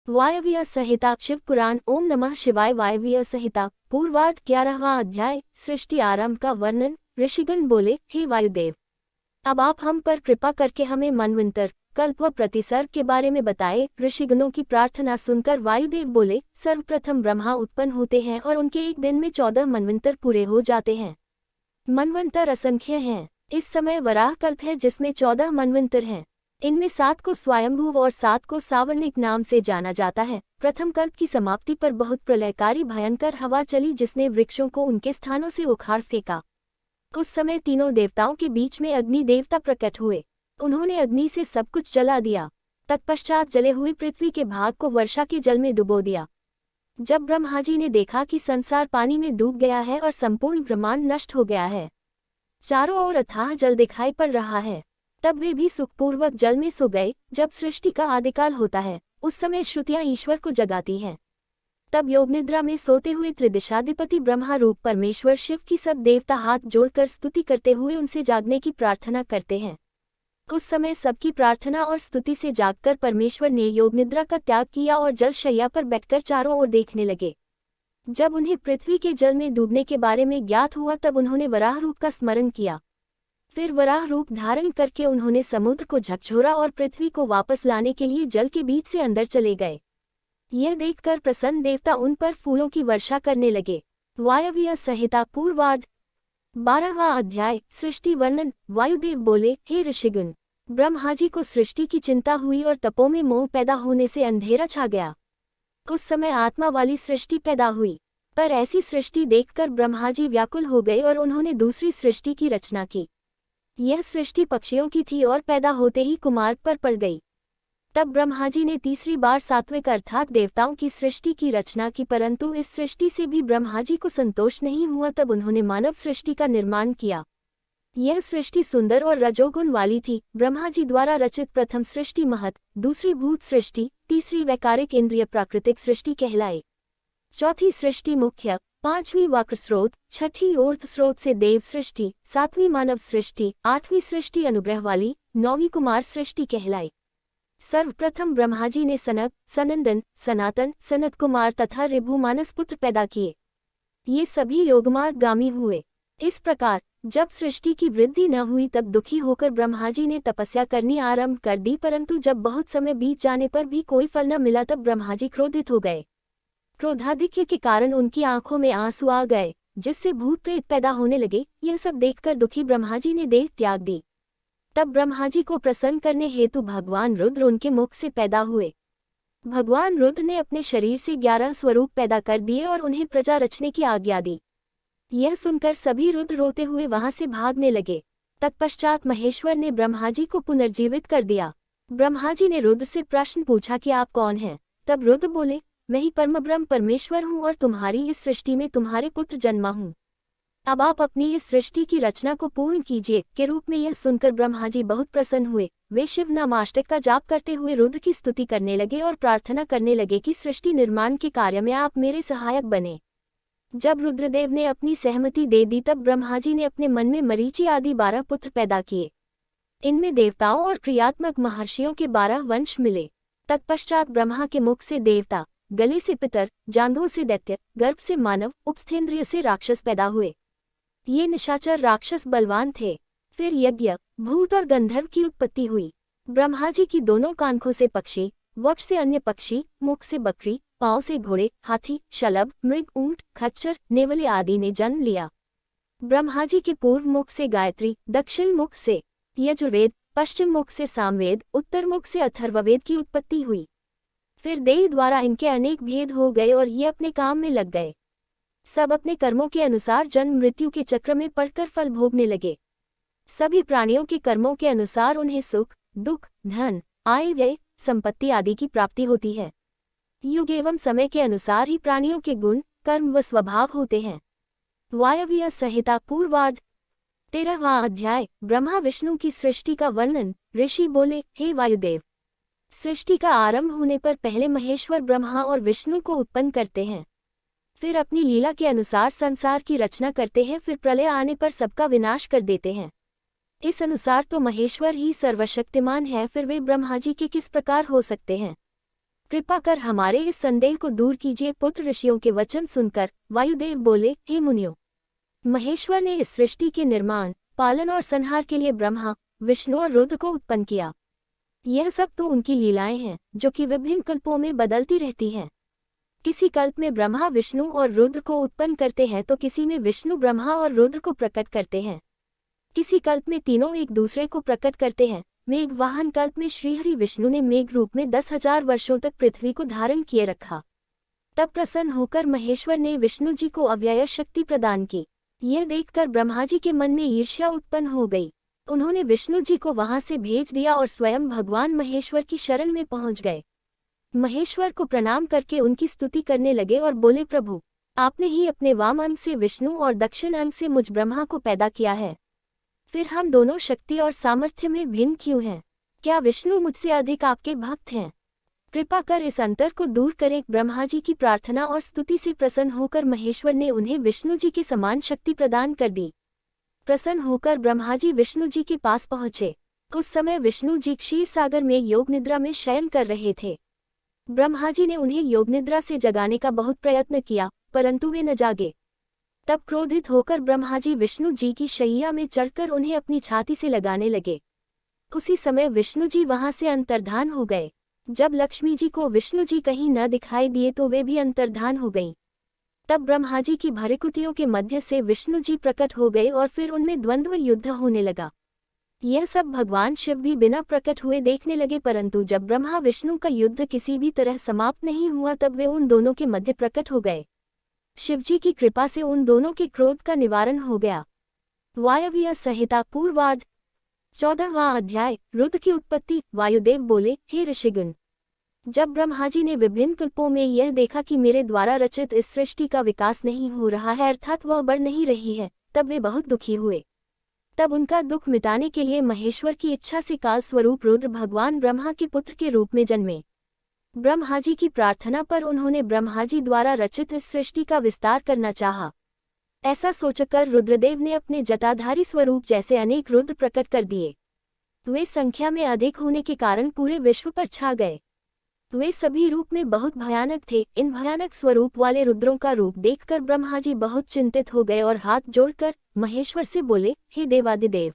वायव्य संहिता शिव पुराण। ओम नमः शिवाय। वायव्य संहिता पूर्वार्ध 11वां अध्याय। सृष्टि आरंभ का वर्णन। ऋषिगण बोले, हे वायुदेव, अब आप हम पर कृपा करके हमें मनवंतर, कल्प व प्रतिसर्ग के बारे में बताए। ऋषिगणों की प्रार्थना सुनकर वायुदेव बोले, सर्वप्रथम ब्रह्मा उत्पन्न होते हैं और उनके एक दिन में 14 मनवंतर पूरे हो जाते हैं। मनवंतर असंख्य हैं। इस समय वराह कल्प है जिसमें 14 मनवंतर हैं। इनमें 7 को स्वयंभू और 7 को सावर्णिक नाम से जाना जाता है। प्रथम कल्प की समाप्ति पर बहुत प्रलयकारी भयंकर हवा चली जिसने वृक्षों को उनके स्थानों से उखाड़ फेंका। उस समय तीनों देवताओं के बीच में अग्नि देवता प्रकट हुए। उन्होंने अग्नि से सब कुछ जला दिया। तत्पश्चात जले हुए पृथ्वी के भाग को वर्षा के जल में डुबो दिया। जब ब्रह्मा जी ने देखा कि संसार पानी में डूब गया है और संपूर्ण ब्रह्मांड नष्ट हो गया है, चारों ओर अथाह जल दिखाई पड़ रहा है, तब वे भी सुखपूर्वक जल में सो गए। जब सृष्टि का आदिकाल होता है उस समय श्रुतियां ईश्वर को जगाती हैं। तब योग निद्रा में सोते हुए त्रिदिशाधिपति ब्रह्मा रूप परमेश्वर शिव की सब देवता हाथ जोड़कर स्तुति करते हुए उनसे जागने की प्रार्थना करते हैं। उस समय सबकी प्रार्थना और स्तुति से जागकर परमेश्वर ने योग निद्रा का त्याग किया और जल शैया पर बैठकर चारों ओर देखने लगे। जब उन्हें पृथ्वी के जल में डूबने के बारे में ज्ञात हुआ तब उन्होंने वराह रूप का स्मरण किया। फिर वराह रूप धारण करके उन्होंने समुद्र को झकझोरा और पृथ्वी को वापस लाने के लिए जल के बीच से अंदर चले गए। यह देखकर प्रसन्न देवता उन पर फूलों की वर्षा करने लगे। वायव्य संहिता पूर्वार्ध 12वां अध्याय। सृष्टि वर्णन। वायुदेव बोले, हे ऋषिगण, ब्रह्मा जी को सृष्टि की चिंता हुई और तपो में मोह पैदा होने से अंधेरा छा गया। उस समय आत्मा वाली सृष्टि पैदा हुई, पर ऐसी सृष्टि देखकर ब्रह्मा जी व्याकुल हो गए और उन्होंने दूसरी सृष्टि की रचना की। यह सृष्टि पक्षियों की थी और पैदा होते ही कुमार पर पड़ गई। तब ब्रह्मा जी ने तीसरी बार सात्विक अर्थात देवताओं की सृष्टि की रचना की, परंतु इस सृष्टि से भी ब्रह्मा जी को संतोष नहीं हुआ। तब उन्होंने मानव सृष्टि का निर्माण किया। यह सृष्टि सुंदर और रजोगुण वाली थी। ब्रह्मा जी द्वारा रचित प्रथम सृष्टि महत, दूसरी भूत सृष्टि, तीसरी वैकारिक इंद्रिय प्राकृतिक सृष्टि कहलाई, चौथी सृष्टि मुख्य, पांचवी वक्र स्रोत, छठी ऊर्ध्व स्रोत से देव सृष्टि, सातवीं मानव सृष्टि, आठवीं सृष्टि अनुग्रह वाली, नौवीं कुमार सृष्टि कहलाई। सर्वप्रथम ब्रह्मा जी ने सनक, सनंदन, सनातन, सनत कुमार तथा ऋभु मानस पुत्र पैदा किए। ये सभी योगमार्गगामी हुए। इस प्रकार जब सृष्टि की वृद्धि न हुई तब दुखी होकर ब्रह्मा जी ने तपस्या करनी आरंभ कर दी, परंतु जब बहुत समय बीत जाने पर भी कोई फल न मिला तब ब्रह्मा जी क्रोधित हो गए। क्रोधाधिक्य के कारण उनकी आंखों में आंसू आ गए, जिससे भूत प्रेत पैदा होने लगे। यह सब देखकर दुखी ब्रह्मा जी ने देह त्याग दी। तब ब्रह्मा जी को प्रसन्न करने हेतु भगवान रुद्र उनके मुख से पैदा हुए। भगवान रुद्र ने अपने शरीर से 11 स्वरूप पैदा कर दिए और उन्हें प्रजा रचने की आज्ञा दी। यह सुनकर सभी रुद्र रोते हुए वहां से भागने लगे। तत्पश्चात महेश्वर ने ब्रह्मा जी को पुनर्जीवित कर दिया। ब्रह्मा जी ने रुद्र से प्रश्न पूछा कि आप कौन हैं? तब रुद्र बोले, मैं ही परमब्रह्म परमेश्वर हूँ और तुम्हारी इस सृष्टि में तुम्हारे पुत्र जन्मा हूँ। अब आप अपनी इस सृष्टि की रचना को पूर्ण कीजिए। के रूप में यह सुनकर ब्रह्मा जी बहुत प्रसन्न हुए। वे शिव नामाष्टक का जाप करते हुए रुद्र की स्तुति करने लगे और प्रार्थना करने लगे कि सृष्टि निर्माण के कार्य में आप मेरे सहायक बने। जब रुद्रदेव ने अपनी सहमति दे दी तब ब्रह्मा जी ने अपने मन में मरीचि आदि 12 पुत्र पैदा किए। इनमें देवताओं और क्रियात्मक महर्षियों के 12 वंश मिले। तत्पश्चात ब्रह्मा के मुख से देवता, गले से पितर, जांघों से दैत्य, गर्भ से मानव, उपस्थेंद्रिय से राक्षस पैदा हुए। ये निशाचर राक्षस बलवान थे। फिर यज्ञ, भूत और गंधर्व की उत्पत्ति हुई। ब्रह्मा जी की दोनों कानखों से पक्षी, वक्ष से अन्य पक्षी, मुख से बकरी, पांव से घोड़े, हाथी, शलभ, मृग, ऊंट, खच्चर, नेवले आदि ने जन्म लिया। ब्रह्मा जी के पूर्व मुख से गायत्री, दक्षिण मुख से यजुर्वेद, पश्चिम मुख से सामवेद, उत्तर मुख से अथर्ववेद की उत्पत्ति हुई। फिर देह द्वारा इनके अनेक भेद हो गए और ये अपने काम में लग गए। सब अपने कर्मों के अनुसार जन्म मृत्यु के चक्र में पड़कर फल भोगने लगे। सभी प्राणियों के कर्मों के अनुसार उन्हें सुख, दुख, धन, आय व्यय, संपत्ति आदि की प्राप्ति होती है। युग एवं समय के अनुसार ही प्राणियों के गुण, कर्म व स्वभाव होते हैं। वायव्य संहिता पूर्वार्ध 13वां अध्याय। ब्रह्मा विष्णु की सृष्टि का वर्णन। ऋषि बोले, हे वायुदेव, सृष्टि का आरंभ होने पर पहले महेश्वर ब्रह्मा और विष्णु को उत्पन्न करते हैं। फिर अपनी लीला के अनुसार संसार की रचना करते हैं। फिर प्रलय आने पर सबका विनाश कर देते हैं। इस अनुसार तो महेश्वर ही सर्वशक्तिमान है। फिर वे ब्रह्मा जी के किस प्रकार हो सकते हैं? कृपा कर हमारे इस संदेह को दूर कीजिए। पुत्र ऋषियों के वचन सुनकर वायुदेव बोले, हे मुनियों, महेश्वर ने इस सृष्टि के निर्माण, पालन और संहार के लिए ब्रह्मा, विष्णु और रुद्र को उत्पन्न किया। यह सब तो उनकी लीलाएं हैं जो कि विभिन्न कल्पों में बदलती रहती हैं। किसी कल्प में ब्रह्मा विष्णु और रुद्र को उत्पन्न करते हैं तो किसी में विष्णु ब्रह्मा और रुद्र को प्रकट करते हैं। किसी कल्प में तीनों एक दूसरे को प्रकट करते हैं। मेघ वाहन कल्प में श्रीहरि विष्णु ने मेघ रूप में 10,000 वर्षों तक पृथ्वी को धारण किए रखा। तब प्रसन्न होकर महेश्वर ने विष्णु जी को अव्यय शक्ति प्रदान की। यह देखकर ब्रह्मा जी के मन में ईर्ष्या उत्पन्न हो गई। उन्होंने विष्णु जी को वहां से भेज दिया और स्वयं भगवान महेश्वर की शरण में पहुंच गए। महेश्वर को प्रणाम करके उनकी स्तुति करने लगे और बोले, प्रभु, आपने ही अपने वाम अंग से विष्णु और दक्षिण अंग से मुझ ब्रह्मा को पैदा किया है। फिर हम दोनों शक्ति और सामर्थ्य में भिन्न क्यों हैं? क्या विष्णु मुझसे अधिक आपके भक्त हैं? कृपा कर इस अंतर को दूर करें। ब्रह्मा जी की प्रार्थना और स्तुति से प्रसन्न होकर महेश्वर ने उन्हें विष्णु जी के समान शक्ति प्रदान कर दी। प्रसन्न होकर ब्रह्मा जी विष्णु जी के पास पहुंचे। उस समय विष्णु जी क्षीर सागर में योग निद्रा में शयन कर रहे थे। ब्रह्मा जी ने उन्हें योग निद्रा से जगाने का बहुत प्रयत्न किया, परंतु वे न जागे। तब क्रोधित होकर ब्रह्मा जी विष्णु जी की शैया में चढ़कर उन्हें अपनी छाती से लगाने लगे। उसी समय विष्णु जी वहां से अंतर्धान हो गए। जब लक्ष्मी जी को विष्णु जी कहीं न दिखाई दिए तो वे भी अंतर्धान हो गईं। तब ब्रह्मा जी की भृकुटियों के मध्य से विष्णु जी प्रकट हो गए और फिर उनमें द्वंद्व युद्ध होने लगा। यह सब भगवान शिव भी बिना प्रकट हुए देखने लगे, परंतु जब ब्रह्मा विष्णु का युद्ध किसी भी तरह समाप्त नहीं हुआ तब वे उन दोनों के मध्य प्रकट हो गए। शिवजी की कृपा से उन दोनों के क्रोध का निवारण हो गया। वायव्य संहिता पूर्वार्ध 14वां अध्याय। रुद्र की उत्पत्ति। वायुदेव बोले, हे ऋषिगण, जब ब्रह्मा जी ने विभिन्न कल्पों में यह देखा कि मेरे द्वारा रचित इस सृष्टि का विकास नहीं हो रहा है, अर्थात वह बढ़ नहीं रही है, तब वे बहुत दुखी हुए। तब उनका दुख मिटाने के लिए महेश्वर की इच्छा से काल स्वरूप रुद्र भगवान ब्रह्मा के पुत्र के रूप में जन्मे। ब्रह्मा जी की प्रार्थना पर उन्होंने ब्रह्मा जी द्वारा रचित इस सृष्टि का विस्तार करना चाहा। ऐसा सोचकर रुद्रदेव ने अपने जटाधारी स्वरूप जैसे अनेक रुद्र प्रकट कर दिए। वे संख्या में अधिक होने के कारण पूरे विश्व पर छा गए। वे सभी रूप में बहुत भयानक थे। इन भयानक स्वरूप वाले रुद्रों का रूप देखकर ब्रह्मा जी बहुत चिंतित हो गए और हाथ जोड़कर महेश्वर से बोले, हे देवादिदेव,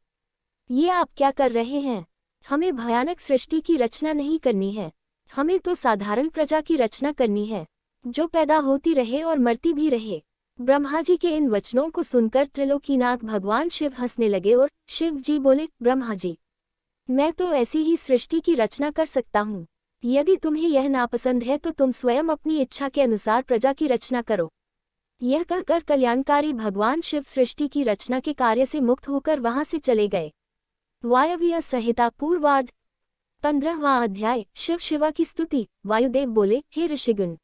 ये आप क्या कर रहे हैं? हमें भयानक सृष्टि की रचना नहीं करनी है, हमें तो साधारण प्रजा की रचना करनी है, जो पैदा होती रहे और मरती भी रहे। ब्रह्मा जी के इन वचनों को सुनकर त्रिलोकीनाथ भगवान शिव हंसने लगे और शिव जी बोले, ब्रह्मा जी, मैं तो ऐसी ही सृष्टि की रचना कर सकता हूँ। यदि तुम्हें यह नापसंद है तो तुम स्वयं अपनी इच्छा के अनुसार प्रजा की रचना करो। यह कहकर कल्याणकारी भगवान शिव सृष्टि की रचना के कार्य से मुक्त होकर वहां से चले गए। वायव्य संहिता पूर्वार्ध 15वां अध्याय। शिव शिवा की स्तुति। वायुदेव बोले, हे ऋषिगण,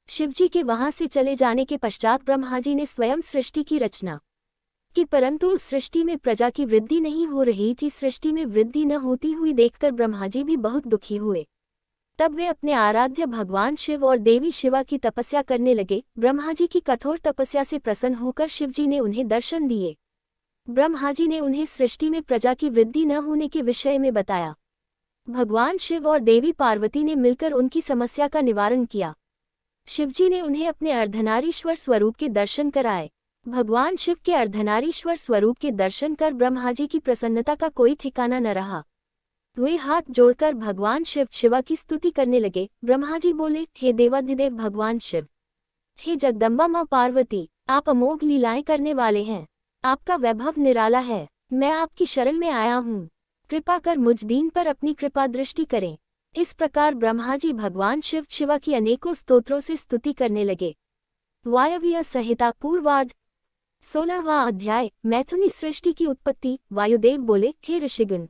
शिवजी के वहां से चले जाने के पश्चात ब्रह्मा जी ने स्वयं सृष्टि की रचना की, परंतु उस सृष्टि में प्रजा की वृद्धि नहीं हो रही थी। सृष्टि में वृद्धि न होती हुई देखकर ब्रह्मा जी भी बहुत दुखी हुए। तब वे अपने आराध्य भगवान शिव और देवी शिवा की तपस्या करने लगे। ब्रह्मा जी की कठोर तपस्या से प्रसन्न होकर शिवजी ने उन्हें दर्शन दिए। ब्रह्मा जी ने उन्हें सृष्टि में प्रजा की वृद्धि न होने के विषय में बताया। भगवान शिव और देवी पार्वती ने मिलकर उनकी समस्या का निवारण किया। शिवजी ने उन्हें अपने अर्धनारीश्वर स्वरूप के दर्शन कराए। भगवान शिव के अर्धनारीश्वर स्वरूप के दर्शन कर ब्रह्मा जी की प्रसन्नता का कोई ठिकाना न रहा। वे हाथ जोड़कर भगवान शिव शिवा की स्तुति करने लगे। ब्रह्मा जी बोले, हे देवाधिदेव भगवान शिव, हे जगदम्बा माँ पार्वती, आप अमोघ लीलाएं करने वाले हैं, आपका वैभव निराला है। मैं आपकी शरण में आया हूँ, कृपा कर मुझ दीन पर अपनी कृपा दृष्टि करें। इस प्रकार ब्रह्मा जी भगवान शिव शिवा की अनेकों स्तोत्रों से स्तुति करने लगे। वायव्य संहिता पूर्वार्ध 16वां अध्याय। मैथुनी सृष्टि की उत्पत्ति। वायुदेव बोले, हे ऋषिगण,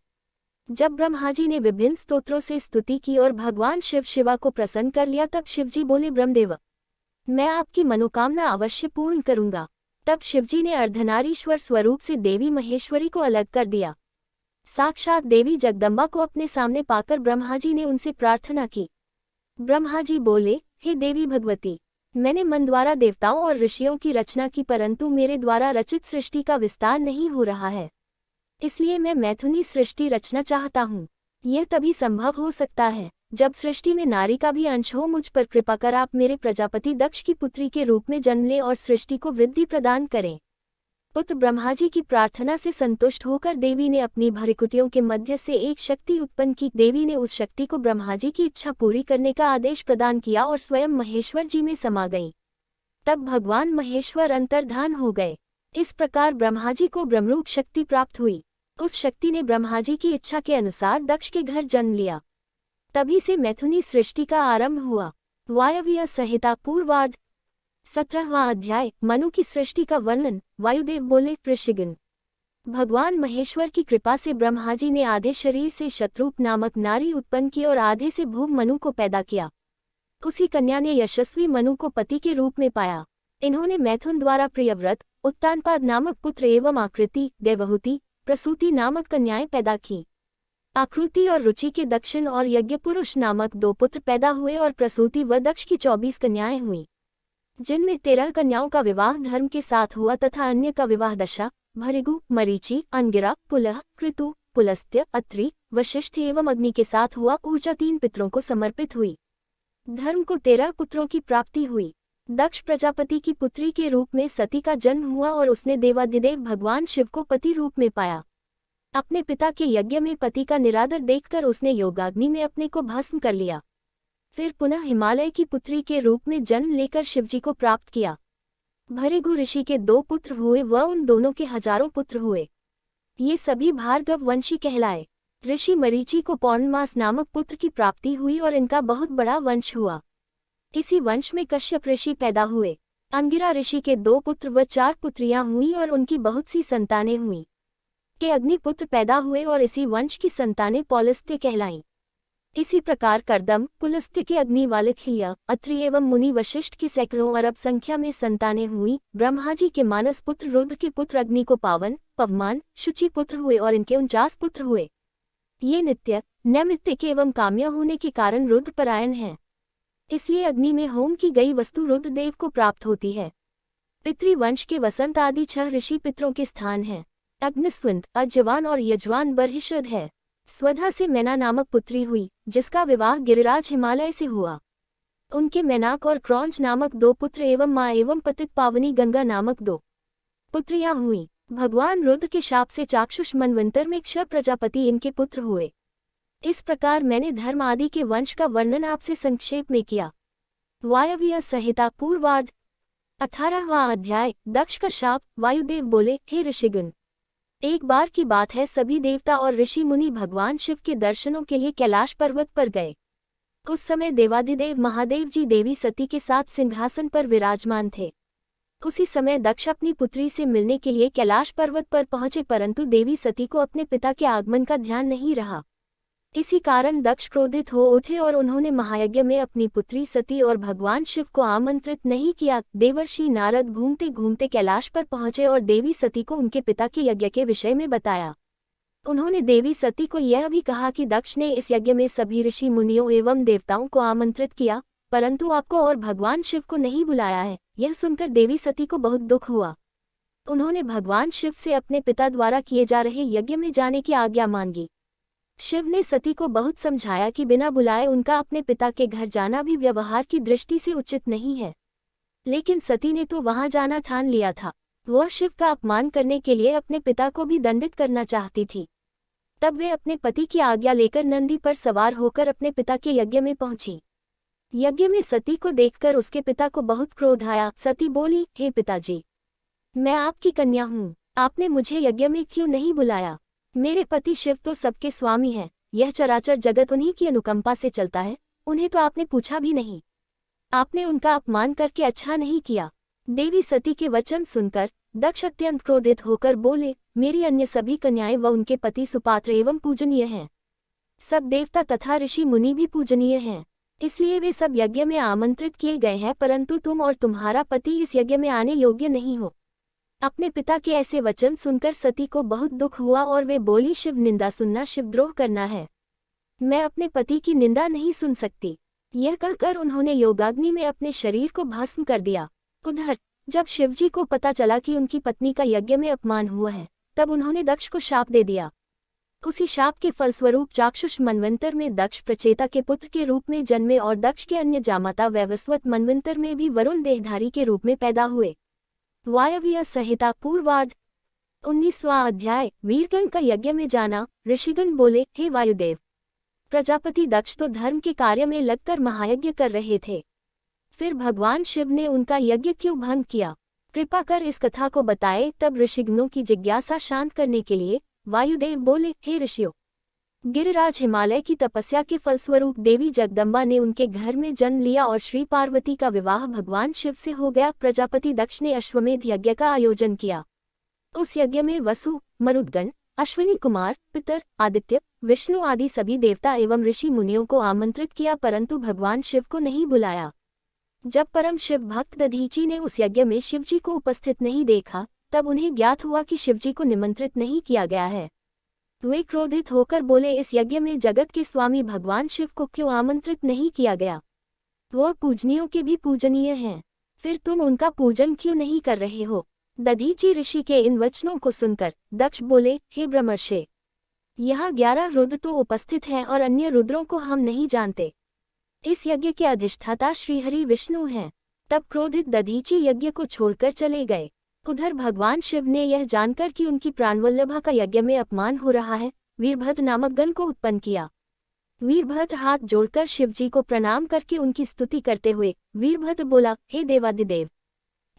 जब ब्रह्मा जी ने विभिन्न स्तोत्रों से स्तुति की और भगवान शिव शिवा को प्रसन्न कर लिया तब शिवजी बोले, ब्रह्मदेव, मैं आपकी मनोकामना अवश्य पूर्ण करूंगा। तब शिवजी ने अर्धनारीश्वर स्वरूप से देवी महेश्वरी को अलग कर दिया। साक्षात देवी जगदम्बा को अपने सामने पाकर ब्रह्मा जी ने उनसे प्रार्थना की। ब्रह्मा जी बोले, हे देवी भगवती, मैंने मन द्वारा देवताओं और ऋषियों की रचना की, परंतु मेरे द्वारा रचित सृष्टि का विस्तार नहीं हो रहा है, इसलिए मैं मैथुनी सृष्टि रचना चाहता हूँ। यह तभी संभव हो सकता है जब सृष्टि में नारी का भी अंश हो, मुझ पर कृपा कर आप मेरे प्रजापति दक्ष की पुत्री के रूप में जन्म लें और सृष्टि को वृद्धि प्रदान करें। पुत्र ब्रह्मा जी की प्रार्थना से संतुष्ट होकर देवी ने अपनी भ्रूकुटियों के मध्य से एक शक्ति उत्पन्न की। देवी ने उस शक्ति को ब्रह्मा जी की इच्छा पूरी करने का आदेश प्रदान किया और स्वयं महेश्वर जी में समा गई। तब भगवान महेश्वर अंतर्धान हो गए। इस प्रकार ब्रह्मा जी को ब्रह्मरूप शक्ति प्राप्त हुई। उस शक्ति ने ब्रह्मा जी की इच्छा के अनुसार दक्ष के घर जन्म लिया। तभी से मैथुनी सृष्टि का आरंभ हुआ। वायव्य संहिता पूर्वार्ध 17वां अध्याय। मनु की सृष्टि का वर्णन। वायुदेव बोले, ऋषिगण, भगवान महेश्वर की कृपा से ब्रह्मा जी ने आधे शरीर से शत्रुप नामक नारी उत्पन्न की और आधे से भूव मनु को पैदा किया। उसी कन्या ने यशस्वी मनु को पति के रूप में पाया। इन्होंने मैथुन द्वारा प्रियव्रत, उत्तानपाद नामक पुत्र एवं आकृति, देवहूति, प्रसूति नामक कन्याएं पैदा की। आकृति और रुचि के दक्षिण और यज्ञपुरुष नामक 2 पुत्र पैदा हुए और प्रसूति व दक्ष की 24 कन्याएं हुईं, जिनमें 13 कन्याओं का विवाह धर्म के साथ हुआ तथा अन्य का विवाह दशा, भृगु, मरीचि, अंगिरा, पुलह, कृतु, पुलस्त्य, अत्रि, वशिष्ठ एवं अग्नि के साथ हुआ। ऊर्जा 3 पितरों को समर्पित हुई। धर्म को 13 पुत्रों की प्राप्ति हुई। दक्ष प्रजापति की पुत्री के रूप में सती का जन्म हुआ और उसने देवाधिदेव भगवान शिव को पति रूप में पाया। अपने पिता के यज्ञ में पति का निरादर देखकर उसने योगाग्नि में अपने को भस्म कर लिया। फिर पुनः हिमालय की पुत्री के रूप में जन्म लेकर शिवजी को प्राप्त किया। भृगु ऋषि के 2 पुत्र हुए व उन दोनों के हजारों पुत्र हुए। ये सभी भार्गव वंशी कहलाए। ऋषि मरीचि को पौर्णमास नामक पुत्र की प्राप्ति हुई और इनका बहुत बड़ा वंश हुआ। इसी वंश में कश्यप ऋषि पैदा हुए। अंगिरा ऋषि के 2 पुत्र व 4 पुत्रियां हुईं और उनकी बहुत सी संतानें हुईं। के अग्निपुत्र पैदा हुए और इसी वंश की संतानें पौलस्त्य कहलाईं। इसी प्रकार कर्दम, पुलस्त्य के अग्नि वाले खिल्या, अत्रि एवं मुनि वशिष्ठ की सैकड़ों अरब संख्या में संतानें हुईं। ब्रह्मा जी के मानस पुत्र रुद्र के पुत्र अग्नि को पावन, पवमान, शुचि पुत्र हुए और इनके 49 पुत्र हुए। ये नित्य, नैमित्तिक एवं काम्य होने के कारण रुद्रपरायण हैं। इसलिए अग्नि में होम की गई वस्तु रुद्रदेव को प्राप्त होती है। पितृवंश के वसंत आदि 6 ऋषि पितरों के स्थान हैं। अग्निस्वंत, अजवान और यजवान बर्हिषद है। स्वधा से मैना नामक पुत्री हुई, जिसका विवाह गिरिराज हिमालय से हुआ। उनके मैनाक और क्रौंच नामक 2 पुत्र एवं माँ एवं पतित पावनी गंगा नामक 2 पुत्रियां हुईं। भगवान रुद्र के शाप से चाक्षुष मनवंतर में क्ष प्रजापति इनके पुत्र हुए। इस प्रकार मैंने धर्म आदि के वंश का वर्णन आपसे संक्षेप में किया। वायव्य संहिता पूर्वार्ध 18वां अध्याय। दक्ष का शाप। वायुदेव बोले, हे ऋषिगण, एक बार की बात है, सभी देवता और ऋषि मुनि भगवान शिव के दर्शनों के लिए कैलाश पर्वत पर गए। उस समय देवाधिदेव महादेव जी देवी सती के साथ सिंहासन पर विराजमान थे। उसी समय दक्ष अपनी पुत्री से मिलने के लिए कैलाश पर्वत पर पहुंचे, परंतु देवी सती को अपने पिता के आगमन का ध्यान नहीं रहा। इसी कारण दक्ष क्रोधित हो उठे और उन्होंने महायज्ञ में अपनी पुत्री सती और भगवान शिव को आमंत्रित नहीं किया। देवर्षि नारद घूमते घूमते कैलाश पर पहुंचे और देवी सती को उनके पिता के यज्ञ के विषय में बताया। उन्होंने देवी सती को यह भी कहा कि दक्ष ने इस यज्ञ में सभी ऋषि मुनियों एवं देवताओं को आमंत्रित किया, परंतु आपको और भगवान शिव को नहीं बुलाया है। यह सुनकर देवी सती को बहुत दुख हुआ। उन्होंने भगवान शिव से अपने पिता द्वारा किए जा रहे यज्ञ में जाने की आज्ञा मांगी। शिव ने सती को बहुत समझाया कि बिना बुलाए उनका अपने पिता के घर जाना भी व्यवहार की दृष्टि से उचित नहीं है, लेकिन सती ने तो वहां जाना ठान लिया था। वह शिव का अपमान करने के लिए अपने पिता को भी दंडित करना चाहती थी। तब वे अपने पति की आज्ञा लेकर नंदी पर सवार होकर अपने पिता के यज्ञ में पहुंची। यज्ञ में सती को देखकर उसके पिता को बहुत क्रोध आया। सती बोली, हे पिताजी, मैं आपकी कन्या हूँ, आपने मुझे यज्ञ में क्यों नहीं बुलाया? मेरे पति शिव तो सबके स्वामी हैं, यह चराचर जगत उन्हीं की अनुकंपा से चलता है, उन्हें तो आपने पूछा भी नहीं। आपने उनका अपमान करके अच्छा नहीं किया। देवी सती के वचन सुनकर दक्ष अत्यंत क्रोधित होकर बोले, मेरी अन्य सभी कन्याएं व उनके पति सुपात्र एवं पूजनीय हैं। सब देवता तथा ऋषि मुनि भी पूजनीय हैं, इसलिए वे सब यज्ञ में आमंत्रित किए गए हैं, परंतु तुम और तुम्हारा पति इस यज्ञ में आने योग्य नहीं हो। अपने पिता के ऐसे वचन सुनकर सती को बहुत दुख हुआ और वे बोली, शिव निंदा सुनना शिवद्रोह करना है, मैं अपने पति की निंदा नहीं सुन सकती। यह कहकर उन्होंने योगाग्नि में अपने शरीर को भस्म कर दिया। उधर जब शिवजी को पता चला कि उनकी पत्नी का यज्ञ में अपमान हुआ है, तब उन्होंने दक्ष को शाप दे दिया। उसी शाप के फलस्वरूप चाक्षुष मनवंतर में दक्ष प्रचेता के पुत्र के रूप में जन्मे और दक्ष के अन्य जामाता वैवस्वत मनवंतर में भी वरुण देहधारी के रूप में पैदा हुए। वायव्य संहिता पूर्वार्ध 19वां अध्याय। वीरगण का यज्ञ में जाना। ऋषिगण बोले, हे वायुदेव, प्रजापति दक्ष तो धर्म के कार्य में लगकर महायज्ञ कर रहे थे, फिर भगवान शिव ने उनका यज्ञ क्यों भंग किया? कृपा कर इस कथा को बताए। तब ऋषिगणों की जिज्ञासा शांत करने के लिए वायुदेव बोले, हे ऋषियों, गिरिराज हिमालय की तपस्या के फलस्वरूप देवी जगदम्बा ने उनके घर में जन्म लिया और श्री पार्वती का विवाह भगवान शिव से हो गया। प्रजापति दक्ष ने अश्वमेध यज्ञ का आयोजन किया। उस यज्ञ में वसु, मरुदगण, अश्विनी कुमार, पितर, आदित्य, विष्णु आदि सभी देवता एवं ऋषि मुनियों को आमंत्रित किया, परंतु भगवान शिव को नहीं बुलाया। जब परम शिव भक्त दधीची ने उस यज्ञ में शिवजी को उपस्थित नहीं देखा, तब उन्हें ज्ञात हुआ कि शिवजी को निमंत्रित नहीं किया गया है। वे क्रोधित होकर बोले, इस यज्ञ में जगत के स्वामी भगवान शिव को क्यों आमंत्रित नहीं किया गया? वह पूजनीयों के भी पूजनीय हैं, फिर तुम उनका पूजन क्यों नहीं कर रहे हो? दधीची ऋषि के इन वचनों को सुनकर दक्ष बोले, हे ब्रह्मर्षि, यहाँ 11 रुद्र तो उपस्थित हैं और अन्य रुद्रों को हम नहीं जानते। इस यज्ञ के अधिष्ठाता श्रीहरि विष्णु हैं। तब क्रोधित दधीची यज्ञ को छोड़कर चले गए। उधर भगवान शिव ने यह जानकर कि उनकी प्राणवल्लभा का यज्ञ में अपमान हो रहा है, वीरभद्र नामक गण को उत्पन्न किया। वीरभद्र हाथ जोड़कर शिवजी को प्रणाम करके उनकी स्तुति करते हुए वीरभद्र बोला, हे देवादिदेव,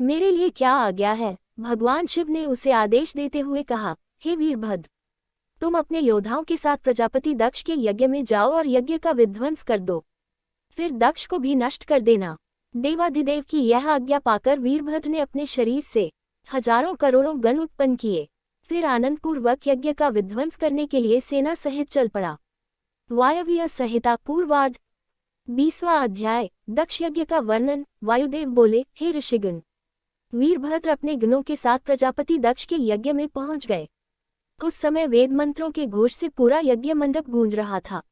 मेरे लिए क्या आज्ञा है? भगवान शिव ने उसे आदेश देते हुए कहा, हे वीरभद्र, तुम अपने योद्धाओं के साथ प्रजापति दक्ष के यज्ञ में जाओ और यज्ञ का विध्वंस कर दो, फिर दक्ष को भी नष्ट कर देना। देवाधिदेव की यह आज्ञा पाकर वीरभद्र ने अपने शरीर से हजारों करोड़ों गण उत्पन्न किए, फिर आनंदपूर्वक यज्ञ का विध्वंस करने के लिए सेना सहित चल पड़ा। वायव्य संहिता पूर्वार्ध 20वां अध्याय। दक्ष यज्ञ का वर्णन। वायुदेव बोले, हे ऋषिगण, वीरभद्र अपने गणों के साथ प्रजापति दक्ष के यज्ञ में पहुंच गए। उस समय वेद मंत्रों के घोष से पूरा यज्ञ मंडप गूंज रहा था।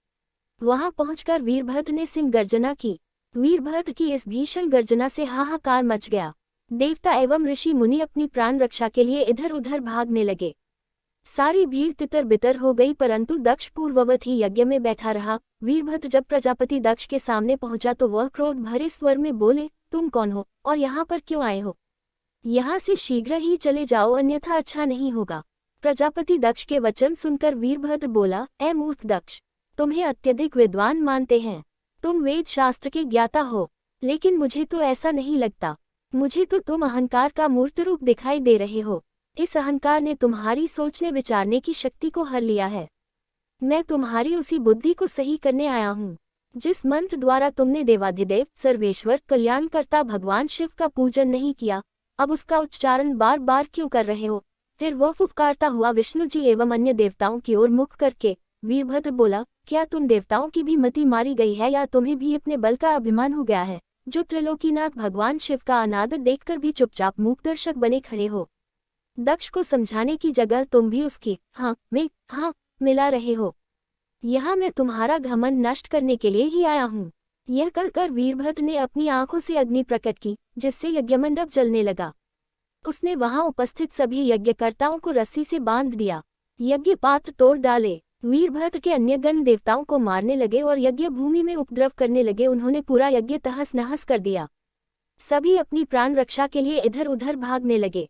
वहां पहुंचकर वीरभद्र ने सिंह गर्जना की। वीरभद्र की इस भीषण गर्जना से हाहाकार मच गया। देवता एवं ऋषि मुनि अपनी प्राण रक्षा के लिए इधर उधर भागने लगे। सारी भीड़ तितर बितर हो गई, परंतु दक्ष पूर्ववत ही यज्ञ में बैठा रहा। वीरभद्र जब प्रजापति दक्ष के सामने पहुंचा तो वह क्रोध भरे स्वर में बोले, तुम कौन हो और यहाँ पर क्यों आए हो? यहाँ से शीघ्र ही चले जाओ, अन्यथा अच्छा नहीं होगा। प्रजापति दक्ष के वचन सुनकर वीरभद्र बोला, ऐ मूर्ख दक्ष, तुम्हें अत्यधिक विद्वान मानते हैं, तुम वेद शास्त्र के ज्ञाता हो, लेकिन मुझे तो ऐसा नहीं लगता। मुझे तो तुम अहंकार का मूर्त रूप दिखाई दे रहे हो। इस अहंकार ने तुम्हारी सोचने विचारने की शक्ति को हर लिया है। मैं तुम्हारी उसी बुद्धि को सही करने आया हूँ। जिस मंत्र द्वारा तुमने देवाधिदेव, सर्वेश्वर, कल्याणकर्ता भगवान शिव का पूजन नहीं किया, अब उसका उच्चारण बार बार क्यों कर रहे हो? फिर वह फुफकारता हुआ विष्णु जी एवं अन्य देवताओं की ओर मुख करके वीरभद्र बोला, क्या तुम देवताओं की भी मति मारी गई है या तुम्हें भी अपने बल का अभिमान हो गया है, जो त्रिलोकीनाथ भगवान शिव का अनादर देखकर भी चुपचाप मूक दर्शक बने खड़े हो? दक्ष को समझाने की जगह तुम भी उसकी हाँ मिला रहे हो। यहाँ मैं तुम्हारा घमंड नष्ट करने के लिए ही आया हूँ। यह कहकर वीरभद्र ने अपनी आंखों से अग्नि प्रकट की, जिससे यज्ञमंडप जलने लगा। उसने वहां उपस्थित सभी यज्ञकर्ताओं को रस्सी से बांध दिया। यज्ञ पात्र तोड़ डाले। वीरभद्र के अन्य गण देवताओं को मारने लगे और यज्ञ भूमि में उपद्रव करने लगे। उन्होंने पूरा यज्ञ तहस नहस कर दिया। सभी अपनी प्राण रक्षा के लिए इधर उधर भागने लगे।